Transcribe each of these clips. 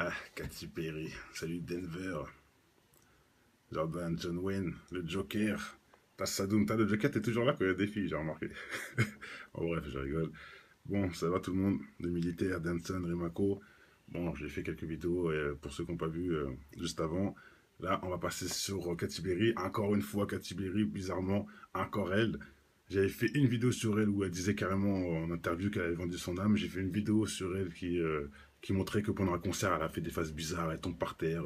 Ah, Katy Perry, salut Denver, Jordan, John Wayne, le Joker. T'as Sadoun, t'as le Joker, t'es toujours là quand il y a des filles, j'ai remarqué. En bref, je rigole. Bon, ça va tout le monde, les militaires, Danson, Rimako. Bon, j'ai fait quelques vidéos pour ceux qui n'ont pas vu juste avant. Là, on va passer sur Katy Perry. Encore une fois, Katy Perry, bizarrement, encore elle. J'avais fait une vidéo sur elle où elle disait carrément en interview qu'elle avait vendu son âme. J'ai fait une vidéo sur elle qui montrait que pendant un concert, elle a fait des phases bizarres, elle tombe par terre,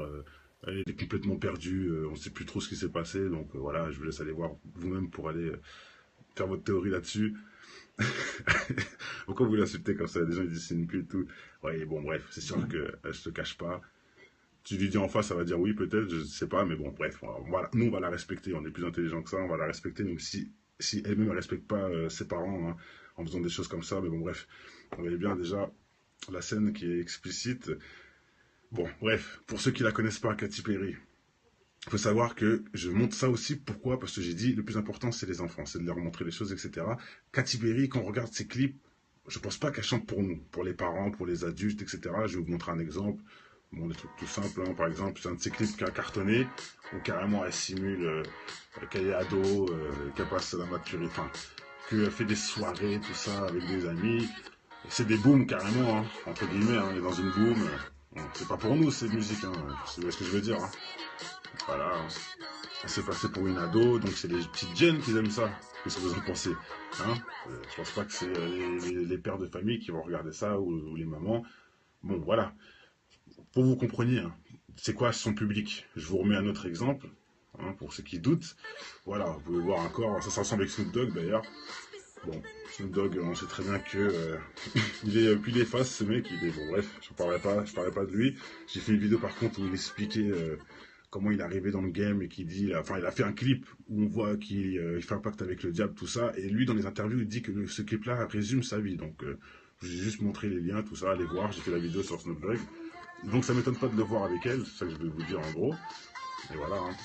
elle était complètement perdue, on ne sait plus trop ce qui s'est passé. Donc voilà, je vous laisse aller voir vous-même pour aller faire votre théorie là-dessus. Pourquoi vous l'insultez comme ça? Des gens ils disent c'est une pute, tout. Ouais, bon, bref, c'est sûr qu'elle se cache pas. Tu lui dis en face, ça va dire oui, peut-être, je sais pas, mais bon, bref, voilà. Nous, on va la respecter, on est plus intelligent que ça, on va la respecter, même si elle-même ne respecte pas ses parents hein, en faisant des choses comme ça, mais bon, bref. On voyait bien déjà la scène qui est explicite. Bon, bref, pour ceux qui la connaissent pas, Katy Perry, il faut savoir que je montre ça aussi, pourquoi? Parce que j'ai dit, le plus important, c'est les enfants, c'est de leur montrer les choses, etc. Katy Perry, quand on regarde ses clips, je pense pas qu'elle chante pour nous, pour les parents, pour les adultes, etc. Je vais vous montrer un exemple. Bon, des trucs tout simples, hein. Par exemple, c'est un de ces clips qui a cartonné, où carrément elle simule qu'elle est ado, qu'elle passe la maturité, enfin, qu'elle fait des soirées, tout ça, avec des amis. C'est des booms carrément, hein, entre guillemets, hein, elle est dans une boom. Bon, c'est pas pour nous, cette musique, hein, c'est ce que je veux dire. Hein. Voilà, hein. Elle s'est passée pour une ado, donc c'est les petites jeunes qui aiment ça. Qu'est-ce que vous en pensez hein Je pense pas que c'est les pères de famille qui vont regarder ça ou les mamans. Bon, voilà. Pour vous compreniez, hein, c'est quoi son public? Je vous remets un autre exemple, hein, pour ceux qui doutent. Voilà, vous pouvez voir encore, ça ressemble avec Snoop Dogg d'ailleurs. Bon, Snoop Dogg, on sait très bien que il est puis il est face, ce mec, il est bon bref, je parlerai pas de lui. J'ai fait une vidéo par contre où il expliquait comment il est arrivé dans le game et qu'il dit, enfin il a fait un clip où on voit qu'il il fait un pacte avec le diable, tout ça, et lui dans les interviews il dit que ce clip-là résume sa vie, donc je vous ai juste montré les liens, tout ça, allez voir, j'ai fait la vidéo sur Snoop Dogg, donc ça m'étonne pas de le voir avec elle, c'est ça que je vais vous dire en gros, et voilà. Hein.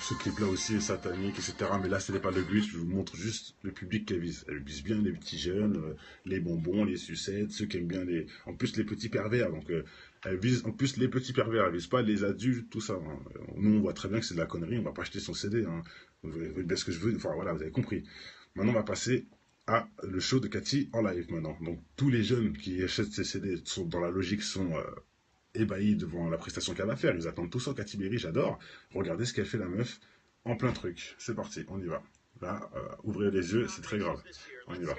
Ce clip-là aussi est satanique, etc. Mais là, ce n'est pas le but, je vous montre juste le public qu'elle vise. Elle vise bien les petits jeunes, les bonbons, les sucettes, ceux qui aiment bien les... En plus, les petits pervers. Donc, elle vise en plus les petits pervers, elle vise pas les adultes, tout ça. Hein. Nous, on voit très bien que c'est de la connerie, on va pas acheter son CD. Hein. Vous voyez bien ce que je veux, enfin voilà, vous avez compris. Maintenant, on va passer à le show de Cathy en live maintenant. Donc, tous les jeunes qui achètent ces CD sont dans la logique, sont ébahis devant la prestation qu'elle va faire. Ils attendent tout ça, Katy Berry, j'adore. Regardez ce qu'elle fait la meuf en plein truc. C'est parti, on y va. Là, ouvrez les yeux, c'est très grave. On y va.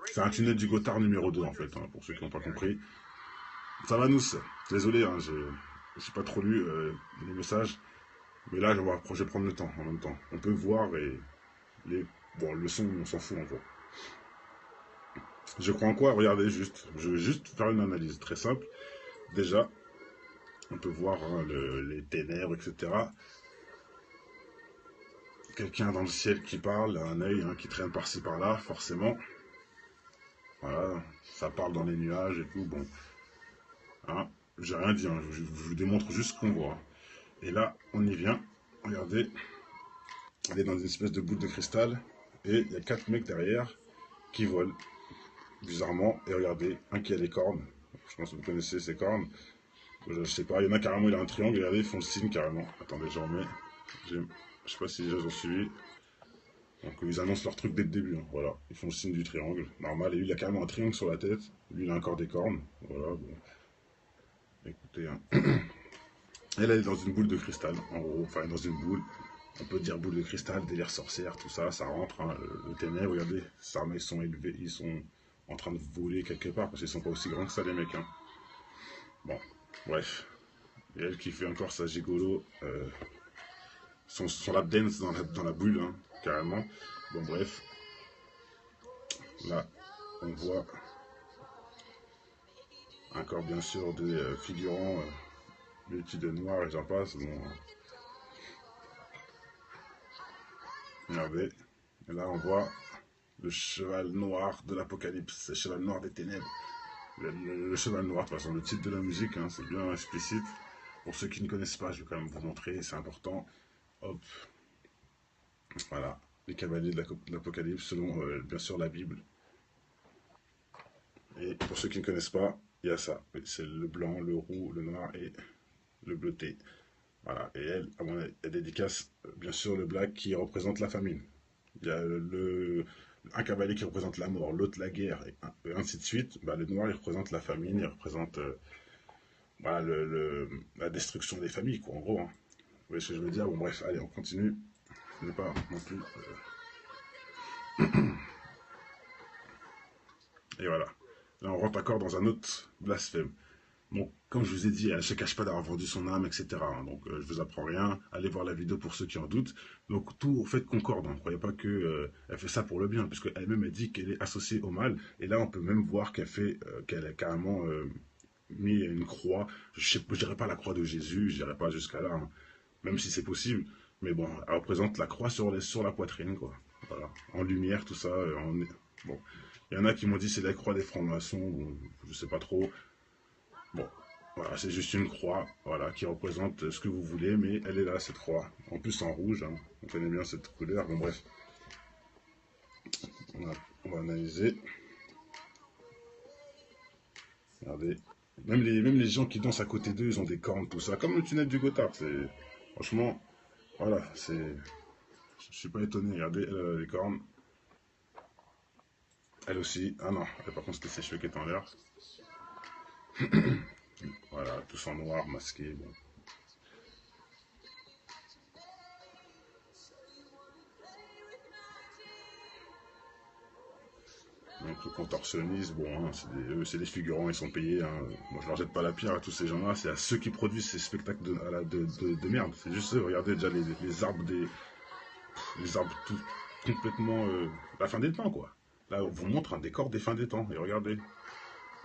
C'est un tunnel du Gothard numéro 2 en fait, hein, pour ceux qui n'ont pas compris. Ça va nous. Désolé, hein, j'ai pas trop lu les messages. Mais là, je vais prendre le temps en même temps. On peut voir et les... Bon, le son, on s'en fout en gros. Je crois en quoi? Regardez juste. Je vais juste faire une analyse très simple. Déjà, on peut voir hein, les ténèbres, etc. Quelqu'un dans le ciel qui parle, un œil hein, qui traîne par-ci par-là, forcément. Voilà, ça parle dans les nuages et tout, bon. Hein, j'ai rien dit, hein, je vous démontre juste ce qu'on voit. Et là, on y vient. Regardez, on est dans une espèce de boule de cristal. Et il y a 4 mecs derrière qui volent, bizarrement. Et regardez, un qui a des cornes. Je pense que vous connaissez ces cornes. Je sais pas, il y en a carrément, il a un triangle. Regardez, ils font le signe carrément. Attendez, j'en remets. Je sais pas si les gens ont suivi. Donc ils annoncent leur truc dès le début, hein. Voilà, ils font le signe du triangle, normal, et lui il a carrément un triangle sur la tête, lui il a encore des cornes, voilà, bon, écoutez, hein. Elle est dans une boule de cristal, en gros, enfin dans une boule, on peut dire boule de cristal, délire sorcière, tout ça, ça rentre, hein, le ténèbre, regardez, ces armées sont élevées, ils sont en train de voler quelque part, parce qu'ils sont pas aussi grands que ça les mecs, hein. Bon, bref, et elle qui fait encore sa gigolo, son lap dance dans la boule, hein, carrément, bon bref, là, on voit encore bien sûr des figurants vêtus de noir et j'en passe. Bon, regardez. Et là on voit le cheval noir de l'apocalypse, le cheval noir des ténèbres. Le cheval noir, de toute façon, le titre de la musique, hein, c'est bien explicite. Pour ceux qui ne connaissent pas, je vais quand même vous montrer, c'est important. Hop, voilà, les cavaliers de l'apocalypse selon bien sûr la Bible. Et pour ceux qui ne connaissent pas, il y a ça. Oui, c'est le blanc, le roux, le noir et le bleuté. Voilà. Et elle, à mon avis, elle dédicace, bien sûr, le black qui représente la famine. Il y a un cavalier qui représente la mort, l'autre la guerre, et ainsi de suite. Bah, le noir, il représente la famine, il représente voilà, la destruction des familles, quoi, en gros. Hein. Vous voyez ce que je veux dire? Bon, bref, allez, on continue. Ce n'est pas non plus. Et voilà. Là, on rentre encore dans un autre blasphème. Bon, comme je vous ai dit, elle ne se cache pas d'avoir vendu son âme, etc. Hein. Donc, je vous apprends rien. Allez voir la vidéo pour ceux qui en doutent. Donc, tout, au fait, concorde. Hein. Ne croyez pas qu'elle elle fait ça pour le bien, puisque elle-même, elle dit qu'elle est associée au mal. Et là, on peut même voir qu'elle a carrément mis une croix. Je ne dirais pas la croix de Jésus, je dirais pas jusqu'à là, hein. Même si c'est possible. Mais bon, elle représente la croix sur la poitrine, quoi. Voilà. En lumière, tout ça. Bon. Il y en a qui m'ont dit c'est la croix des francs-maçons, bon, je sais pas trop. Bon, voilà, c'est juste une croix, voilà, qui représente ce que vous voulez, mais elle est là, cette croix. En plus, en rouge, hein. On connaît bien cette couleur. Bon, bref, on va analyser. Regardez. Même les gens qui dansent à côté d'eux, ils ont des cornes, tout ça. Comme le tunnel du Gothard. Franchement, voilà, je suis pas étonné. Regardez, elle a les cornes. Elle aussi. Ah non, elle, par contre, c'était ses cheveux qui étaient en l'air. Voilà, tous en noir, masqués. Bon. Donc le contorsionniste, bon, hein, c'est des figurants, ils sont payés. Hein. Moi, je leur jette pas la pierre à tous ces gens-là, c'est à ceux qui produisent ces spectacles de merde. C'est juste eux, regardez déjà les arbres tout complètement la fin des temps, quoi. Là, on vous montre un décor des fins des temps, et regardez.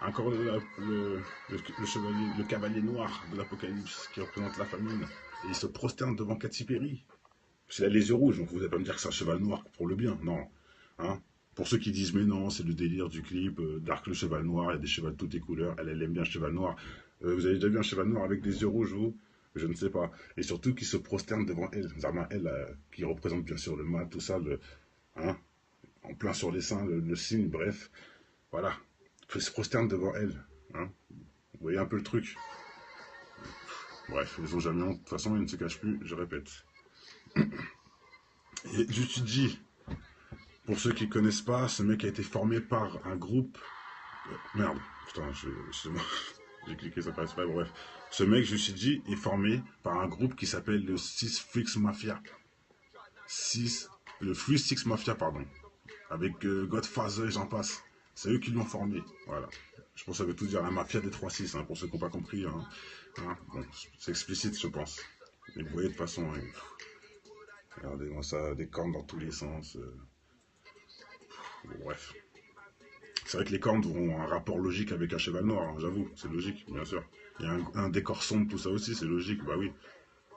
Encore chevalier, le cavalier noir de l'Apocalypse qui représente la famine. Et il se prosterne devant Katy Perry. Parce qu'il a les yeux rouges, donc vous n'allez pas me dire que c'est un cheval noir pour le bien, non. Hein, pour ceux qui disent, mais non, c'est le délire du clip, Dark le cheval noir, il y a des chevals de toutes les couleurs, elle aime bien le cheval noir. Vous avez déjà vu un cheval noir avec des yeux rouges, vous? Je ne sais pas. Et surtout qui se prosterne devant elle, Zarma, elle, qui représente bien sûr le mal, tout ça, hein, en plein sur les seins, le signe, bref. Voilà. Il se prosterne devant elle. Hein. Vous voyez un peu le truc. Bref, ils ont jamais honte. De toute façon, ils ne se cachent plus, je répète. Et je te dis, pour ceux qui ne connaissent pas, ce mec a été formé par un groupe. Merde, putain, j'ai cliqué, ça passe pas, bref. Ce mec, je suis dit, est formé par un groupe qui s'appelle le Six Flix Mafia. Le Flux Six Mafia, pardon. Avec Godfather et j'en passe. C'est eux qui l'ont formé. Voilà. Je pense que ça veut tout dire, la mafia des 3-6, hein, pour ceux qui n'ont pas compris. Hein. Hein, bon, c'est explicite, je pense. Et vous voyez de toute façon, hein, regardez-moi ça, des cornes dans tous les sens. Bon, bref. C'est vrai que les cornes auront un rapport logique avec un cheval noir, hein, j'avoue, c'est logique, bien sûr. Il y a un décor sombre, tout ça aussi, c'est logique, bah oui.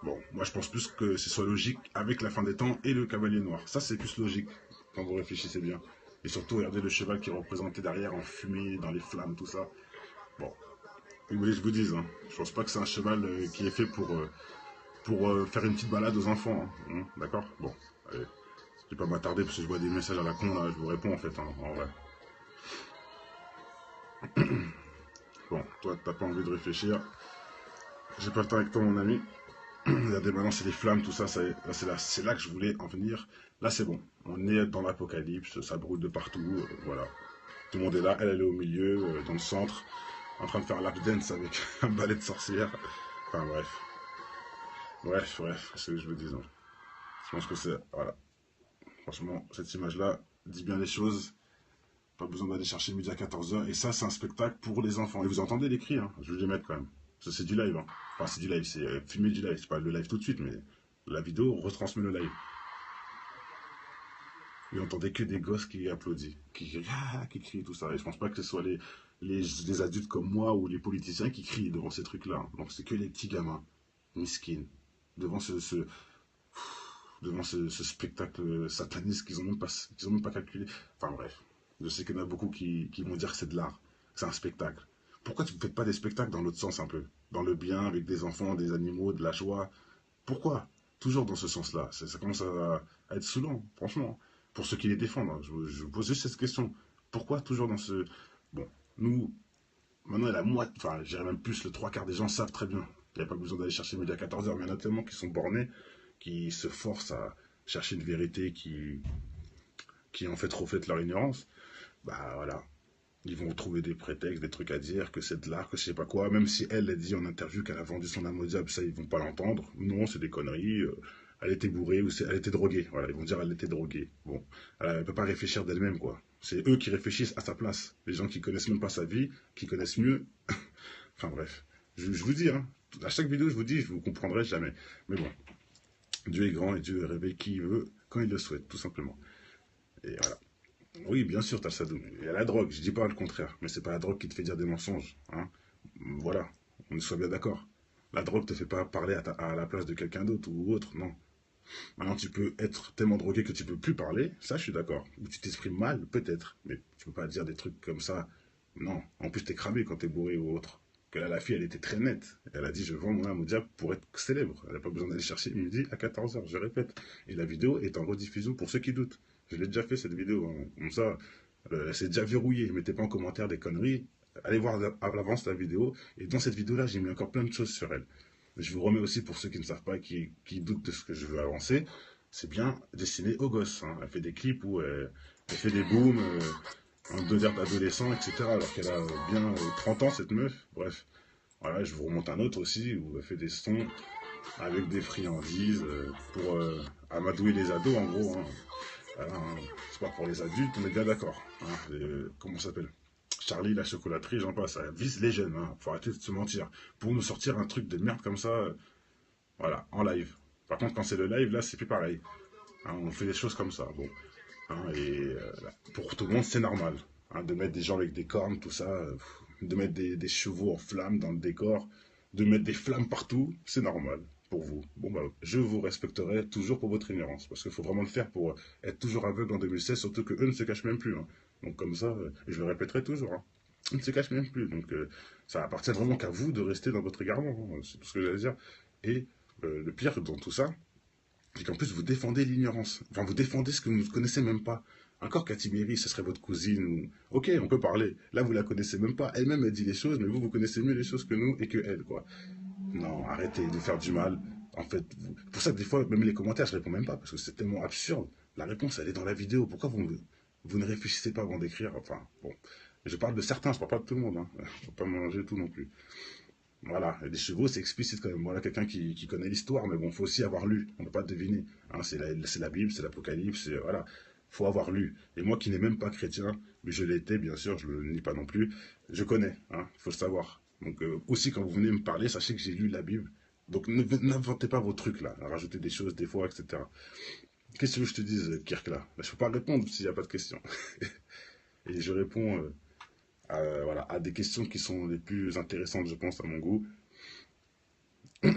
Bon, moi je pense plus que ce soit logique avec la fin des temps et le cavalier noir. Ça c'est plus logique, quand vous réfléchissez bien. Et surtout, regardez le cheval qui est représenté derrière en fumée, dans les flammes, tout ça. Bon, vous voulez que je vous dise, hein, je pense pas que c'est un cheval qui est fait pour faire une petite balade aux enfants. Hein, d'accord. Bon, allez. Je vais pas m'attarder parce que je vois des messages à la con là, je vous réponds en fait, hein, en vrai. Bon, toi t'as pas envie de réfléchir. J'ai pas le temps avec toi mon ami. Regardez maintenant c'est les flammes, tout ça, c'est là que je voulais en venir. Là c'est bon, on est dans l'apocalypse, ça brûle de partout, voilà. Tout le monde est là, elle est au milieu, dans le centre, en train de faire lap dance avec un balai de sorcière. Enfin bref. Bref, c'est ce que je veux dire. Hein. Je pense que c'est, voilà. Franchement, cette image-là dit bien les choses. Pas besoin d'aller chercher midi à 14h. Et ça, c'est un spectacle pour les enfants. Et vous entendez les cris, hein, je vais les mettre quand même. Ça, c'est du live. Hein. Enfin, c'est du live, c'est filmé du live. C'est pas le live tout de suite, mais la vidéo retransmet le live. Vous entendez que des gosses qui applaudissent, qui crient, tout ça. Et je pense pas que ce soit les adultes comme moi ou les politiciens qui crient devant ces trucs-là. Donc c'est que les petits gamins, miskin, devant ce spectacle sataniste qu'ils ont même pas calculé. Enfin bref, je sais qu'il y en a beaucoup qui vont dire que c'est de l'art, que c'est un spectacle. Pourquoi tu ne fais pas des spectacles dans l'autre sens un peu? Dans le bien, avec des enfants, des animaux, de la joie. Pourquoi? Toujours dans ce sens-là. Ça commence à être saoulant, franchement. Pour ceux qui les défendent, hein. Je vous pose juste cette question. Pourquoi toujours dans ce... Bon, nous, Maintenant, la moitié, enfin, je dirais même plus, le trois quarts des gens savent très bien. Il n'y a pas besoin d'aller chercher midi à 14h, mais il y en a tellement qui sont bornés, qui se forcent à chercher une vérité qui en fait reflète leur ignorance. Bah voilà, ils vont trouver des prétextes, des trucs à dire, que c'est de l'art, que je sais pas quoi. Même si elle a dit en interview qu'elle a vendu son âme au diable, ça ils vont pas l'entendre. Non, c'est des conneries. Elle était bourrée ou elle était droguée. Voilà, ils vont dire elle était droguée. Bon, elle peut pas réfléchir d'elle-même quoi. C'est eux qui réfléchissent à sa place. Les gens qui connaissent même pas sa vie, qui connaissent mieux. Enfin bref, je vous dis, hein, à chaque vidéo je vous dis, je vous comprendrai jamais. Mais bon, Dieu est grand et Dieu réveille qui il veut quand il le souhaite, tout simplement. Et voilà. Oui, bien sûr, t'as le Sadoun. Il y a la drogue, je dis pas le contraire, mais c'est pas la drogue qui te fait dire des mensonges. Hein. Voilà, on soit bien d'accord. La drogue te fait pas parler à la place de quelqu'un d'autre ou autre, non. Maintenant, tu peux être tellement drogué que tu peux plus parler, ça je suis d'accord. Ou tu t'exprimes mal, peut-être, mais tu peux pas dire des trucs comme ça. Non, en plus t'es cramé quand t'es bourré ou autre. Que là, la fille, elle était très nette. Elle a dit, je vends mon âme au diable pour être célèbre. Elle n'a pas besoin d'aller chercher midi à 14h, je répète. Et la vidéo est en rediffusion pour ceux qui doutent. Je l'ai déjà fait cette vidéo, hein. Comme ça, c'est déjà verrouillé. Mettez pas en commentaire des conneries. Allez voir à l'avance la vidéo. Et dans cette vidéo-là, j'ai mis encore plein de choses sur elle. Je vous remets aussi pour ceux qui ne savent pas, qui doutent de ce que je veux avancer. C'est bien destiné aux gosses. Hein. Elle fait des clips où elle fait des booms en délire d'adolescent, etc. Alors qu'elle a bien 30 ans, cette meuf. Bref, voilà, je vous remonte un autre aussi où elle fait des sons avec des friandises pour amadouer les ados, en gros. Hein. Voilà, hein. C'est pas pour les adultes, on est bien d'accord. Hein. Comment ça s'appelle Charlie, la chocolaterie, j'en passe. Ça vise les jeunes. Hein. Faut arrêter de se mentir. Pour nous sortir un truc de merde comme ça, voilà, en live. Par contre, quand c'est le live, là, c'est plus pareil. Hein, on fait des choses comme ça. Bon. Hein, et pour tout le monde, c'est normal. Hein, de mettre des gens avec des cornes, tout ça. De mettre des chevaux en flammes dans le décor. De mettre des flammes partout, c'est normal pour vous. Bon, bah, je vous respecterai toujours pour votre ignorance. Parce qu'il faut vraiment le faire pour être toujours aveugle en 2016, surtout qu'eux ne se cachent même plus. Hein. Donc, comme ça, je le répéterai toujours. Hein. Ils ne se cachent même plus. Donc, ça appartient vraiment qu'à vous de rester dans votre égarement. Hein. C'est tout ce que j'allais dire. Et le pire dans tout ça, c'est qu'en plus, vous défendez l'ignorance. Enfin, vous défendez ce que vous ne connaissez même pas. Encore Katimiri, ce serait votre cousine. Ok, on peut parler. Là, vous la connaissez même pas. Elle-même, elle dit les choses, mais vous, vous connaissez mieux les choses que nous et que elle, quoi. Non, arrêtez de faire du mal. En fait, pour ça que des fois, même les commentaires, je réponds même pas, parce que c'est tellement absurde. La réponse, elle est dans la vidéo. Pourquoi vous ne réfléchissez pas avant d'écrire? Enfin, bon. Je parle de certains, je parle pas de tout le monde. Hein. Faut pas manger tout non plus. Voilà, et des chevaux, c'est explicite quand même. Voilà, quelqu'un qui connaît l'histoire, mais bon, il faut aussi avoir lu. On ne peut pas deviner. Hein, c'est la Bible, c'est l'Apocalypse, voilà. Faut avoir lu. Et moi qui n'ai même pas chrétien, mais je l'étais, bien sûr, je ne le nie pas non plus, je connais, hein, il faut le savoir. Donc aussi, quand vous venez me parler, sachez que j'ai lu la Bible. Donc n'inventez pas vos trucs là, rajoutez des choses des fois, etc. Qu'est-ce que tu veux que je te dise, Kirk là? Je ne peux pas répondre s'il n'y a pas de questions. Et je réponds voilà, à des questions qui sont les plus intéressantes, je pense, à mon goût. Il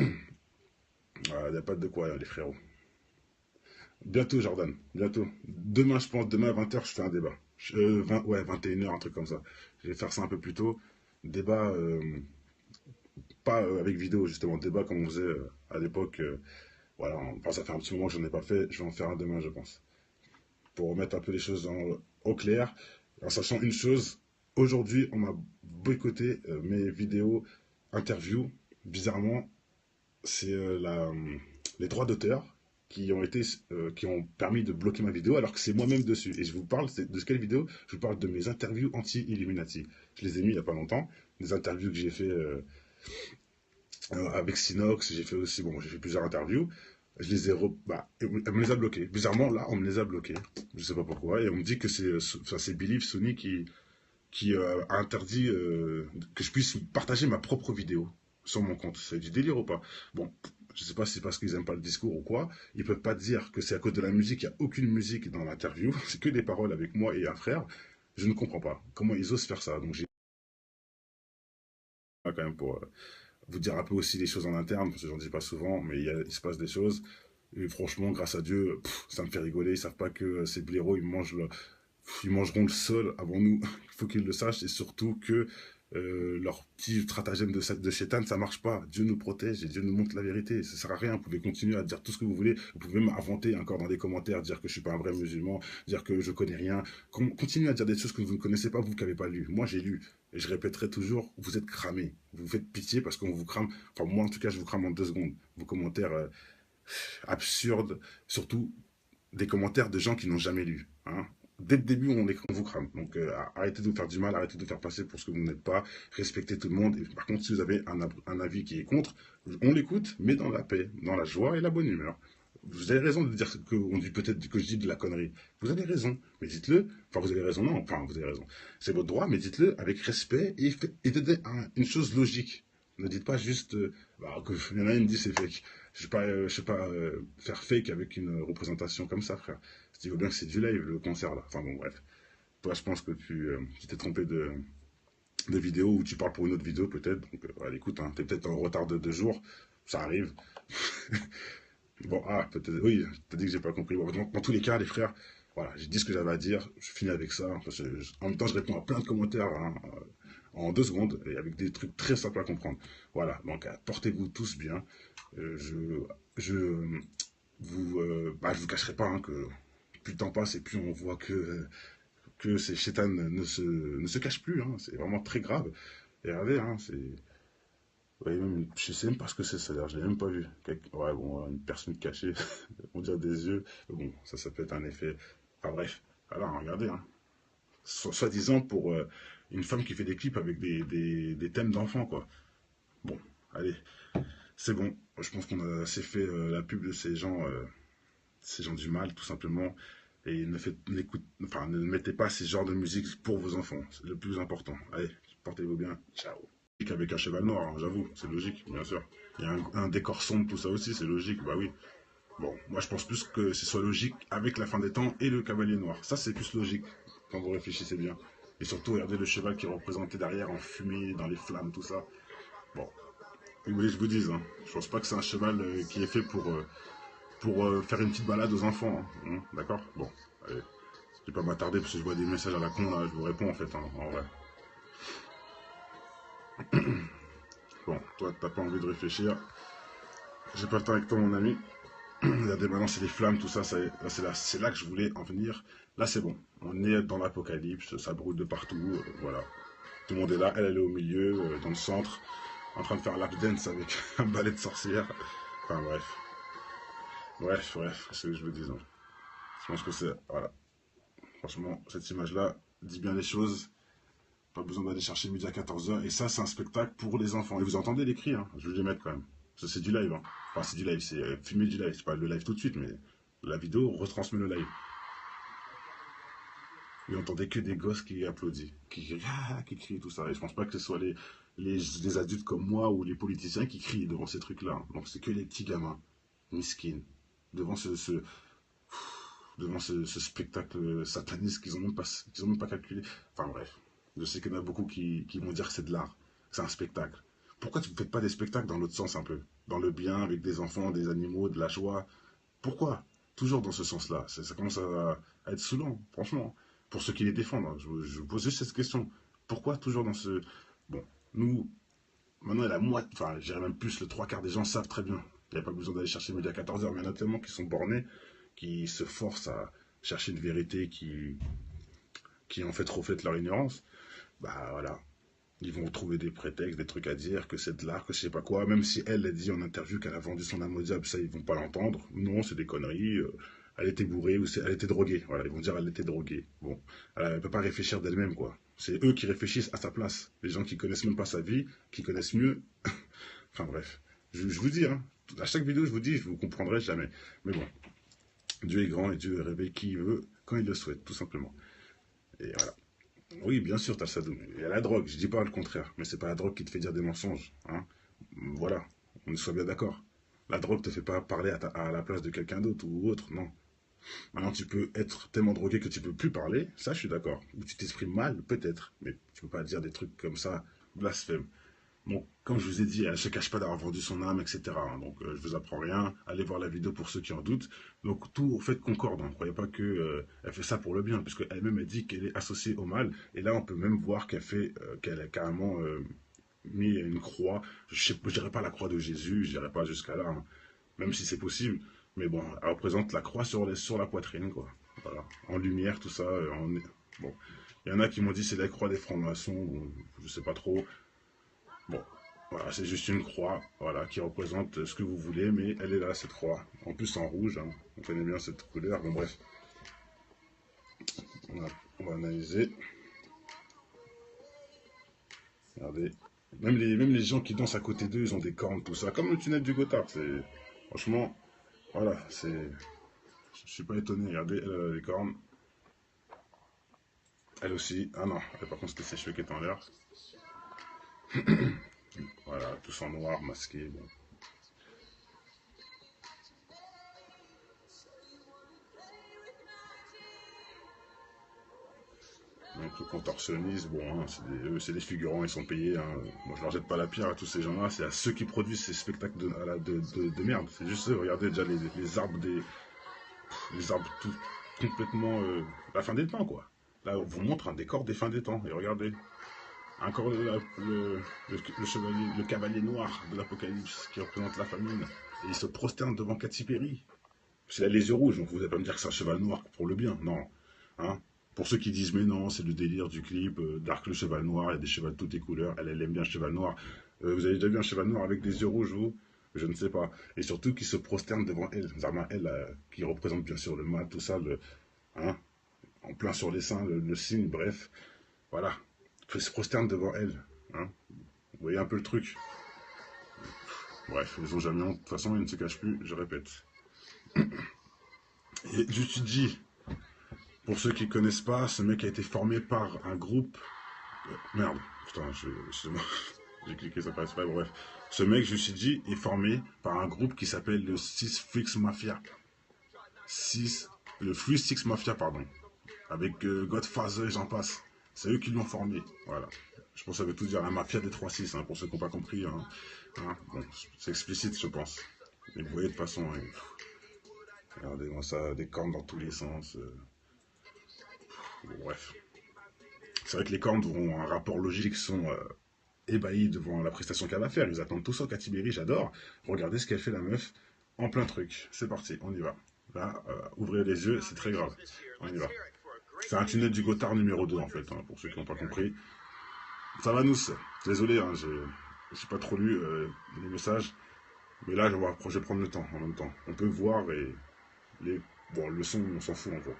n'y a pas de quoi, les frérots. Bientôt, Jordan. Bientôt. Demain, je pense, demain à 20h, je fais un débat. 20, ouais, 21h, un truc comme ça. Je vais faire ça un peu plus tôt. Débat, pas avec vidéo, justement. Débat comme on faisait à l'époque. Voilà, enfin, ça fait un petit moment que je n'en ai pas fait. Je vais en faire un demain, je pense. Pour remettre un peu les choses au clair. En sachant une chose, aujourd'hui, on m'a boycotté mes vidéos, interviews. Bizarrement, c'est les droits d'auteur qui ont permis de bloquer ma vidéo alors que c'est moi-même dessus. Et je vous parle de quelle vidéo? Je vous parle de mes interviews anti-Illuminati. Je les ai mis il n'y a pas longtemps. Des interviews que j'ai fait avec Sinox. J'ai fait aussi, bon, j'ai fait plusieurs interviews. Je les ai, elle me les a bloqués. Bizarrement, là, on me les a bloqués. Je sais pas pourquoi. Et on me dit que c'est Believe Sony qui a interdit que je puisse partager ma propre vidéo sur mon compte. C'est du délire ou pas? Bon, je sais pas si c'est parce qu'ils aiment pas le discours ou quoi. Ils peuvent pas dire que c'est à cause de la musique. Il n'y a aucune musique dans l'interview. C'est que des paroles avec moi et un frère. Je ne comprends pas comment ils osent faire ça. Donc j'ai quand même pour vous dire un peu aussi les choses en interne, parce que j'en dis pas souvent, mais il se passe des choses. Et franchement, grâce à Dieu, ça me fait rigoler. Ils savent pas que ces blaireaux, ils mangeront le sol avant nous. Il faut qu'ils le sachent. Et surtout que leur petit stratagème de chétane, ça marche pas. Dieu nous protège et Dieu nous montre la vérité. Ça sert à rien. Vous pouvez continuer à dire tout ce que vous voulez. Vous pouvez même inventer encore dans les commentaires, dire que je suis pas un vrai musulman, dire que je connais rien. Continuez à dire des choses que vous ne connaissez pas, vous qui n'avez pas lu. Moi, j'ai lu. Et je répéterai toujours, vous êtes cramés. Vous faites pitié parce qu'on vous crame. Enfin, moi, en tout cas, je vous crame en 2 secondes. Vos commentaires absurdes, surtout des commentaires de gens qui n'ont jamais lu. Hein. Dès le début, on vous crame. Donc, arrêtez de vous faire du mal, arrêtez de vous faire passer pour ce que vous n'êtes pas. Respectez tout le monde. Et par contre, si vous avez un avis qui est contre, on l'écoute, mais dans la paix, dans la joie et la bonne humeur. Vous avez raison de dire que on dit peut-être que je dis de la connerie. Vous avez raison, mais dites-le. Enfin, vous avez raison, non. Enfin, vous avez raison. C'est votre droit, mais dites-le avec respect et dites une chose logique. Ne dites pas juste, que il y en a une dit c'est fake. Je sais pas faire fake avec une représentation comme ça, frère. Je dis bien que c'est du live le concert là. Enfin bon, bref. Toi, je pense que tu t'es trompé de vidéo ou tu parles pour une autre vidéo peut-être. Donc, allez, écoute, hein, t'es peut-être en retard de 2 jours. Ça arrive. Bon, peut-être, oui, t'as dit que j'ai pas compris. Bon, dans tous les cas, les frères, voilà, j'ai dit ce que j'avais à dire, je finis avec ça. En même temps, je réponds à plein de commentaires hein, en 2 secondes et avec des trucs très simples à comprendre. Voilà, donc portez-vous tous bien. Je je vous cacherai pas hein, que plus le temps passe et plus on voit que ces chétanes ne se cachent plus. Hein, c'est vraiment très grave. Et regardez, hein, c'est ouais, même, je sais même pas ce que c'est, ça d'ailleurs, je l'ai même pas vu. Ouais, bon, une personne cachée, on dirait des yeux. Bon, ça peut être un effet. Enfin bref, voilà, regardez. Hein. Soi-disant pour une femme qui fait des clips avec des thèmes d'enfants, quoi. Bon, allez, c'est bon. Je pense qu'on a assez fait la pub de ces gens du mal, tout simplement. Et enfin, ne mettez pas ces genres de musique pour vos enfants. C'est le plus important. Allez, portez-vous bien. Ciao. Avec un cheval noir, hein, j'avoue, c'est logique, bien sûr. Il y a un décor sombre, tout ça aussi, c'est logique, bah oui. Bon, moi je pense plus que ce soit logique avec la fin des temps et le cavalier noir. Ça c'est plus logique quand vous réfléchissez bien. Et surtout, regardez le cheval qui est représenté derrière en fumée, dans les flammes, tout ça. Bon, vous voulez que je vous dise, hein, je pense pas que c'est un cheval qui est fait pour faire une petite balade aux enfants. Hein, d'accord. Bon, allez. Je vais pas m'attarder parce que je vois des messages à la con là, je vous réponds en fait, hein, en vrai. Bon, toi t'as pas envie de réfléchir. J'ai pas le temps avec toi mon ami. Regardez, maintenant c'est les flammes, tout ça, c'est là que je voulais en venir. Là c'est bon, on est dans l'apocalypse, ça brûle de partout, voilà. Tout le monde est là, elle est au milieu, dans le centre, en train de faire lap dance avec un balai de sorcière. Enfin bref, c'est ce que je veux dire. Hein. Je pense que c'est, voilà. Franchement, cette image-là dit bien les choses. Pas besoin d'aller chercher midi à 14h. Et ça, c'est un spectacle pour les enfants. Et vous entendez les cris, hein, je vais les mettre quand même. Ça, c'est du live. Hein. Enfin, c'est du live, c'est filmer du live. C'est pas le live tout de suite, mais la vidéo retransmet le live. Vous n'entendez que des gosses qui applaudissent, qui crient, tout ça. Et je pense pas que ce soit les adultes comme moi ou les politiciens qui crient devant ces trucs-là. Donc c'est que les petits gamins, miskin, devant ce spectacle sataniste qu'ils ont même pas calculé. Enfin bref, je sais qu'il y en a beaucoup qui vont dire que c'est de l'art, que c'est un spectacle. Pourquoi tu ne fais pas des spectacles dans l'autre sens un peu? Dans le bien, avec des enfants, des animaux, de la joie. Pourquoi? Toujours dans ce sens-là. Ça commence à être saoulant, franchement. Pour ceux qui les défendent, hein. Je vous pose juste cette question. Pourquoi toujours dans ce... Bon, nous, maintenant, la moitié, enfin, j'irais même plus, le 3 quarts des gens savent très bien. Il n'y a pas besoin d'aller chercher midi à 14h, mais il y en a tellement qui sont bornés, qui se forcent à chercher une vérité qui en fait reflète leur ignorance. Bah voilà, ils vont trouver des prétextes, des trucs à dire, que c'est de l'art, que je sais pas quoi. Même si elle a dit en interview qu'elle a vendu son âme au diable, ça ils vont pas l'entendre. Non, c'est des conneries. Elle était bourrée ou elle était droguée. Voilà, ils vont dire elle était droguée. Bon, elle peut pas réfléchir d'elle-même quoi. C'est eux qui réfléchissent à sa place. Les gens qui connaissent même pas sa vie, qui connaissent mieux. Enfin bref, je vous dis, hein, à chaque vidéo je vous dis, vous comprendrez jamais. Mais bon, Dieu est grand et Dieu réveille qui il veut quand il le souhaite, tout simplement. Et voilà. Oui, bien sûr, t'as le sadoun. Il y a la drogue, je dis pas le contraire, mais c'est pas la drogue qui te fait dire des mensonges. Hein. Voilà, on soit bien d'accord. La drogue te fait pas parler à la place de quelqu'un d'autre ou autre, non. Maintenant, tu peux être tellement drogué que tu peux plus parler, ça je suis d'accord. Ou tu t'exprimes mal, peut-être, mais tu peux pas dire des trucs comme ça, blasphème. Bon, comme je vous ai dit, elle ne se cache pas d'avoir vendu son âme, etc. Donc, je vous apprends rien. Allez voir la vidéo pour ceux qui en doutent. Donc, tout, en fait, concorde. Ne croyez pas qu'elle fait ça pour le bien, puisque elle-même a dit qu'elle est associée au mal. Et là, on peut même voir qu'elle a carrément mis une croix. Je ne dirais pas la croix de Jésus, je dirais pas jusqu'à là, hein, même si c'est possible. Mais bon, elle représente la croix sur la poitrine, quoi. Voilà. En lumière, tout ça. Bon. Il y en a qui m'ont dit c'est la croix des francs-maçons, bon, je sais pas trop. Bon, voilà, c'est juste une croix, voilà, qui représente ce que vous voulez, mais elle est là, cette croix. En plus en rouge, hein. On connaît bien cette couleur, bon bref. On va analyser. Regardez. Même les gens qui dansent à côté d'eux, ils ont des cornes, tout ça. Comme le tunnel du Gothard. Franchement, voilà, c'est. Je suis pas étonné. Regardez, elle a les cornes. Elle aussi. Ah non, elle, par contre, c'était ses cheveux qui étaient en l'air. Voilà, tous en noir, masqués. Bon. Donc le contorsionniste, bon, hein, c'est des figurants, ils sont payés. Hein. Moi, je leur jette pas la pierre à tous ces gens-là. C'est à ceux qui produisent ces spectacles de merde. C'est juste eux. Regardez déjà les arbres les arbres tout complètement la fin des temps, quoi. Là, on vous montre un décor des fins des temps. Et regardez, encore chevalier, le cavalier noir de l'Apocalypse qui représente la famine. Et il se prosterne devant Katy Perry. Parce qu'il a les yeux rouges, donc vous n'allez pas me dire que c'est un cheval noir pour le bien. Non. Hein, pour ceux qui disent, mais non, c'est le délire du clip, Dark le cheval noir, il y a des chevals de toutes les couleurs, elle aime bien le cheval noir. Vous avez déjà vu un cheval noir avec des yeux rouges, vous? Je ne sais pas. Et surtout qui se prosterne devant elle. Zarma, elle, qui représente bien sûr le mal, tout ça, hein, en plein sur les seins, le signe, bref. Voilà. Il se prosterne devant elle. Hein. Vous voyez un peu le truc. Bref, ils ont jamais honte. De toute façon, ils ne se cachent plus, je répète. Et je te dis, pour ceux qui ne connaissent pas, ce mec a été formé par un groupe. Merde, putain, j'ai cliqué, ça passe pas, bref. Ce mec, je suis dit, est formé par un groupe qui s'appelle le Six Flix Mafia. Le Flux Six Mafia, pardon. Avec Godfather et j'en passe. C'est eux qui l'ont formé, voilà. Je pense que ça veut tout dire, la mafia des 3-6, hein, pour ceux qui n'ont pas compris. Hein. Hein, bon, c'est explicite, je pense. Mais vous voyez, de toute façon, hein, regardez-moi ça, des cornes dans tous les sens. Bon, bref. C'est vrai que les cornes ont un rapport logique, sont ébahis devant la prestation qu'elle va faire. Ils attendent tout ça, Katy Perry, j'adore. Regardez ce qu'elle fait, la meuf, en plein truc. C'est parti, on y va. Là, ouvrez les yeux, c'est très grave. On y va. C'est un tunnel du Gothard numéro 2, en fait, hein, pour ceux qui n'ont pas compris. Ça va, nous. Désolé, hein, je n'ai pas trop lu les messages. Mais là, je vais prendre le temps, en même temps. On peut voir et... Bon, le son, on s'en fout, en gros.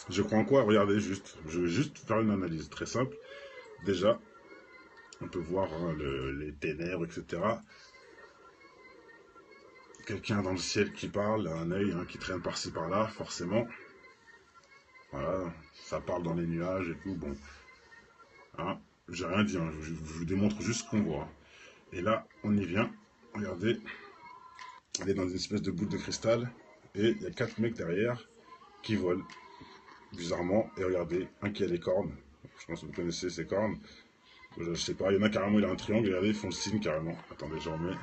Je crois en quoi? Regardez, juste. Je vais juste faire une analyse très simple. Déjà, on peut voir hein, les ténèbres, etc. Quelqu'un dans le ciel qui parle, un œil hein, qui traîne par-ci par-là, forcément. Voilà, ça parle dans les nuages et tout, bon. Hein, j'ai rien dit, hein, je vous démontre juste ce qu'on voit. Et là, on y vient. Regardez, elle est dans une espèce de boule de cristal. Et il y a 4 mecs derrière qui volent, bizarrement. Et regardez, un qui a les cornes. Je pense que vous connaissez ces cornes. Je sais pas, il y en a carrément, il a un triangle. Regardez, ils font le signe carrément. Attendez, j'en remets.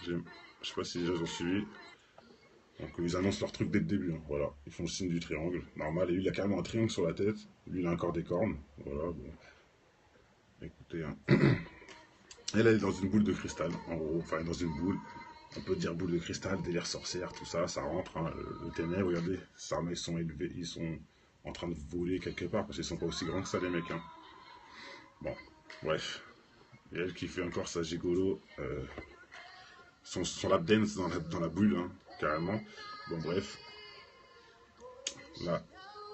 Je sais pas si les gens ont suivi. Donc ils annoncent leur truc dès le début. Hein. Voilà, ils font le signe du triangle. Normal. Et lui, il a carrément un triangle sur la tête. Lui, il a encore des cornes. Voilà, bon. Écoutez, hein. Elle est dans une boule de cristal, en gros. Enfin, dans une boule. On peut dire boule de cristal, délire sorcière, tout ça, ça rentre. Hein. Le ténèbre, regardez, ces armes, ils sont élevés, ils sont en train de voler quelque part, parce qu'ils sont pas aussi grands que ça, les mecs. Hein. Bon, bref. Et elle qui fait encore sa gigolo, son lap dance dans la bulle, hein, carrément. Bon, bref. Là,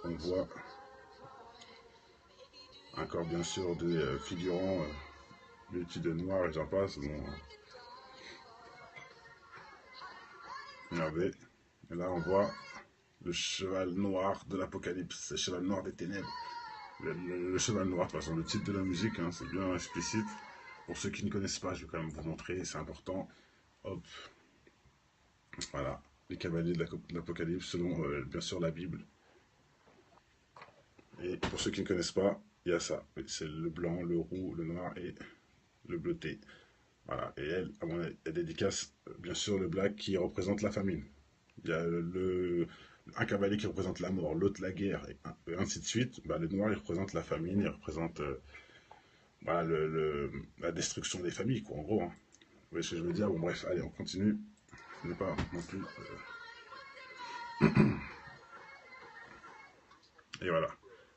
on voit encore, bien sûr, des figurants vêtus de noir et j'en passe. Bon. Regardez. Et là, on voit le cheval noir de l'Apocalypse, le cheval noir des ténèbres. Le cheval noir, de toute façon, le titre de la musique, hein, c'est bien explicite. Pour ceux qui ne connaissent pas, je vais quand même vous montrer, c'est important. Hop. Voilà, les cavaliers de l'Apocalypse, selon, bien sûr, la Bible. Et pour ceux qui ne connaissent pas, il y a ça. C'est le blanc, le roux, le noir et le bleuté. Voilà, et elle, elle dédicace, bien sûr, le black qui représente la famine. Il y a un cavalier qui représente la mort, l'autre la guerre, et ainsi de suite. Bah, le noir, il représente la famine, il représente bah, la destruction des familles, quoi, en gros. Hein. Vous voyez ce que je veux dire? Bon, bref, allez, on continue. Ce n'est pas non plus... Et voilà.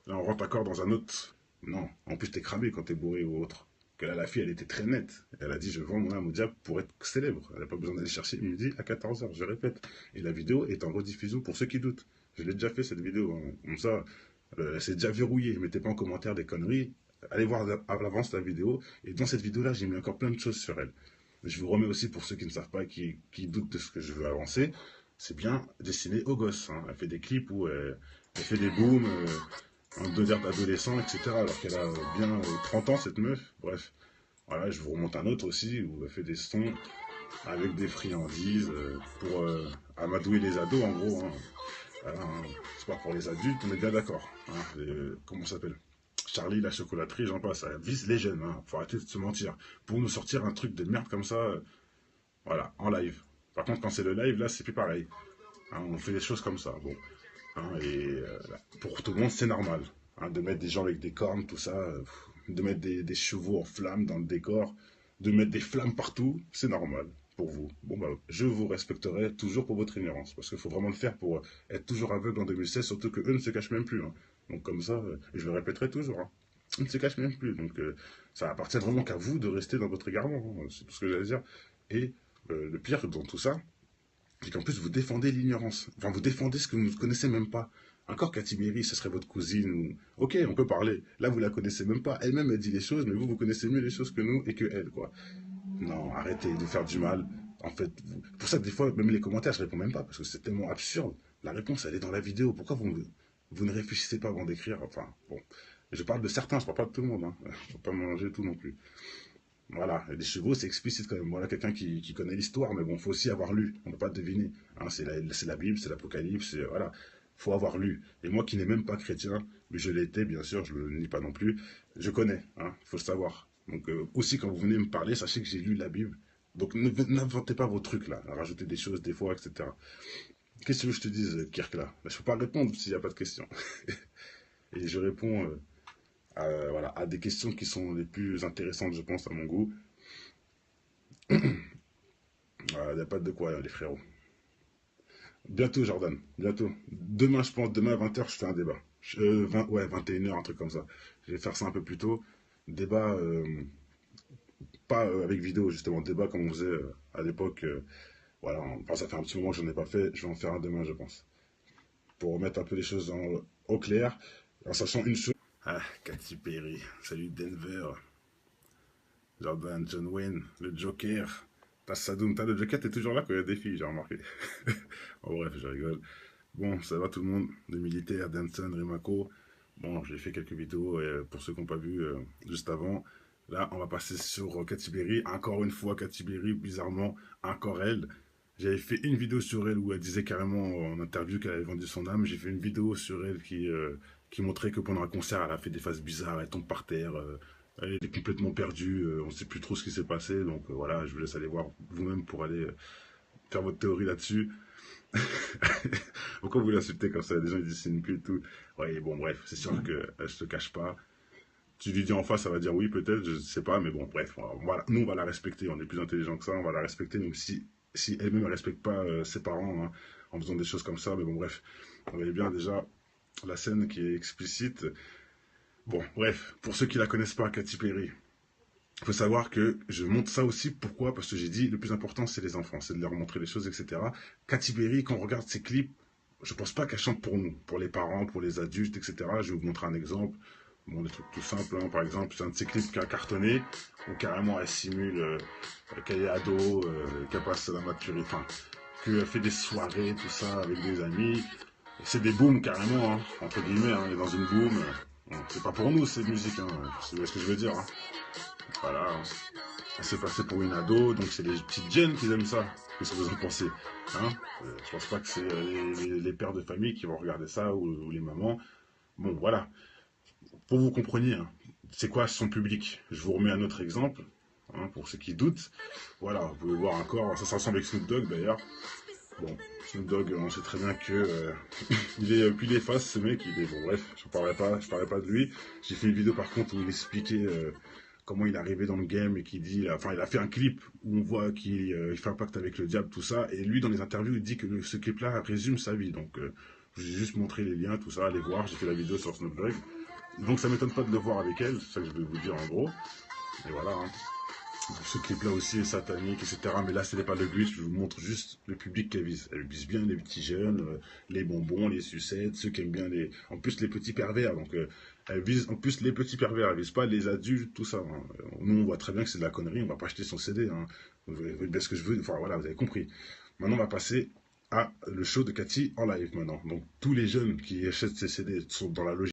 Là, on rentre encore dans un autre. Non, en plus, t'es cramé quand t'es bourré ou autre. Que là, la fille, elle était très nette. Elle a dit, je vends mon âme au diable pour être célèbre. Elle n'a pas besoin d'aller chercher midi à 14 heures, je répète. Et la vidéo est en rediffusion pour ceux qui doutent. Je l'ai déjà fait, cette vidéo, hein. Comme ça, c'est déjà verrouillé. Mettez pas en commentaire des conneries. Allez voir à l'avance la vidéo. Et dans cette vidéo-là, j'ai mis encore plein de choses sur elle. Je vous remets aussi pour ceux qui ne savent pas, qui doutent de ce que je veux avancer. C'est bien destiné aux gosses, hein. Elle fait des clips où elle fait des booms en délire d'adolescent, etc. Alors qu'elle a bien 30 ans, cette meuf. Bref, voilà, je vous remonte un autre aussi où elle fait des sons avec des friandises pour amadouer les ados, en gros, hein. Voilà, hein. C'est pas pour les adultes, on est bien d'accord, hein. Comment ça s'appelle? Charlie, la chocolaterie, j'en passe. Ça vise les jeunes, hein. Faut arrêter de se mentir. Pour nous sortir un truc de merde comme ça, voilà, en live. Par contre, quand c'est le live, là, c'est plus pareil, hein. On fait des choses comme ça. Bon, hein, et pour tout le monde, c'est normal, hein, de mettre des gens avec des cornes, tout ça, de mettre des chevaux en flammes dans le décor, de mettre des flammes partout, c'est normal pour vous. Bon, bah, je vous respecterai toujours pour votre ignorance, parce qu'il faut vraiment le faire pour être toujours aveugle en 2016, surtout que eux ne se cachent même plus, hein. Donc comme ça, je le répéterai toujours, hein. Ils ne se cachent même plus, donc ça appartient vraiment qu'à vous de rester dans votre égarement, hein. C'est tout ce que j'allais dire. Et le pire dans tout ça, c'est qu'en plus, vous défendez l'ignorance. Enfin, vous défendez ce que vous ne connaissez même pas. Encore Cathy Berry, ce serait votre cousine. Ou... Ok, on peut parler. Là, vous la connaissez même pas. Elle-même, elle dit les choses, mais vous, vous connaissez mieux les choses que nous et que elle, quoi. Non, arrêtez de faire du mal. En fait, pour ça que des fois, même les commentaires, je réponds même pas, parce que c'est tellement absurde. La réponse, elle est dans la vidéo. Pourquoi vous ne réfléchissez pas avant d'écrire? Enfin, bon. Je parle de certains, je parle pas de tout le monde, hein. Faut pas mélanger tout non plus. Voilà, les chevaux, c'est explicite quand même. Voilà quelqu'un qui connaît l'histoire, mais bon, faut aussi avoir lu. On ne peut pas deviner, hein. C'est la Bible, c'est l'Apocalypse, voilà. Faut avoir lu. Et moi qui n'ai même pas chrétien, mais je l'étais, bien sûr, je ne le nie pas non plus, je connais, hein. Faut le savoir. Donc aussi, quand vous venez me parler, sachez que j'ai lu la Bible. Donc n'inventez pas vos trucs là, rajoutez des choses des fois, etc. Qu'est-ce que tu veux que je te dise, Kirk là? Je ne peux pas répondre s'il n'y a pas de questions. Et je réponds voilà, à des questions qui sont les plus intéressantes, je pense, à mon goût. Il n'y a pas de quoi, les frérots. Bientôt, Jordan, bientôt. Demain, je pense, demain à 20h, je fais un débat. Ouais, 21h, un truc comme ça. Je vais faire ça un peu plus tôt. Débat, pas avec vidéo, justement, débat comme on faisait à l'époque. Voilà, enfin, ça fait un petit moment que je n'en ai pas fait. Je vais en faire un demain, je pense. Pour remettre un peu les choses au clair, en sachant une chose. Ah, Katy Perry, salut Denver, Jordan, John Wayne, le Joker. T'as Sadoun, t'as le Joker, t'es toujours là quand il y a des filles, j'ai remarqué. En bref, je rigole. Bon, ça va tout le monde, les militaires, Danson, Rimako. Bon, j'ai fait quelques vidéos pour ceux qui n'ont pas vu juste avant. Là, on va passer sur Katy Perry. Encore une fois, Katy Perry, bizarrement, encore elle. J'avais fait une vidéo sur elle où elle disait carrément en interview qu'elle avait vendu son âme. J'ai fait une vidéo sur elle qui montrait que pendant un concert, elle a fait des phases bizarres, elle tombe par terre. Elle est complètement perdue, on ne sait plus trop ce qui s'est passé. Donc voilà, je vous laisse aller voir vous-même pour aller faire votre théorie là-dessus. Pourquoi vous l'insultez comme ça? Les gens ils disent c'est une pute et tout. Ouais, bon, bref, c'est sûr qu'elle se cache pas. Tu lui dis en face, ça va dire oui, peut-être, je sais pas, mais bon, bref, voilà. Nous, on va la respecter. On est plus intelligent que ça, on va la respecter, même si elle-même, elle respecte pas ses parents, hein, en faisant des choses comme ça. Mais bon, bref, vous voyez bien déjà la scène qui est explicite. Bon, bref, pour ceux qui la connaissent pas, Katy Perry, il faut savoir que je montre ça aussi, pourquoi? Parce que j'ai dit, le plus important, c'est les enfants, c'est de leur montrer les choses, etc. Katy Perry, quand on regarde ses clips, je pense pas qu'elle chante pour nous, pour les parents, pour les adultes, etc. Je vais vous montrer un exemple. Bon, des trucs tout simples, hein. Par exemple, c'est un de ces clips qui a cartonné, où carrément elle simule qu'elle est ado, qu'elle passe la maturité, enfin, qu'elle fait des soirées, tout ça, avec des amis. Et c'est des booms carrément, hein, entre guillemets, hein, elle est dans une boom. Bon, c'est pas pour nous, cette musique, hein, c'est ce que je veux dire, hein. Voilà, elle s'est passée pour une ado, donc c'est les petites jeunes qui aiment ça. Qu'est-ce que vous en pensez, hein? Je pense pas que c'est les pères de famille qui vont regarder ça, ou les mamans. Bon, voilà. Pour vous compreniez, hein, c'est quoi son public? Je vous remets un autre exemple, hein, pour ceux qui doutent. Voilà, vous pouvez voir encore, ça ressemble avec Snoop Dogg d'ailleurs. Bon, Snoop Dogg, on sait très bien que il est puis il est face, ce mec, il est bon, bref, je parlerai pas de lui. J'ai fait une vidéo par contre où il expliquait comment il est arrivé dans le game et qui dit, enfin, il a fait un clip où on voit qu'il fait un pacte avec le diable, tout ça, et lui dans les interviews il dit que ce clip-là résume sa vie, donc Je vous ai juste montré les liens, tout ça, allez voir, j'ai fait la vidéo sur Snapdog. Donc ça m'étonne pas de le voir avec elle, c'est ça que je vais vous dire en gros. Et voilà, hein. Ce clip-là aussi est satanique, etc. Mais là, ce n'est pas le but, je vous montre juste le public qu'elle vise. Elle vise bien les petits jeunes, les bonbons, les sucettes, ceux qui aiment bien les... En plus, les petits pervers, donc elle vise en plus les petits pervers, elle vise pas les adultes, tout ça, hein. Nous, on voit très bien que c'est de la connerie, on va pas acheter son CD, hein. Vous voyez bien ce que je veux, enfin voilà, vous avez compris. Maintenant, on va passer à le show de Cathy en live maintenant. Donc, tous les jeunes qui achètent ces CD sont dans la logique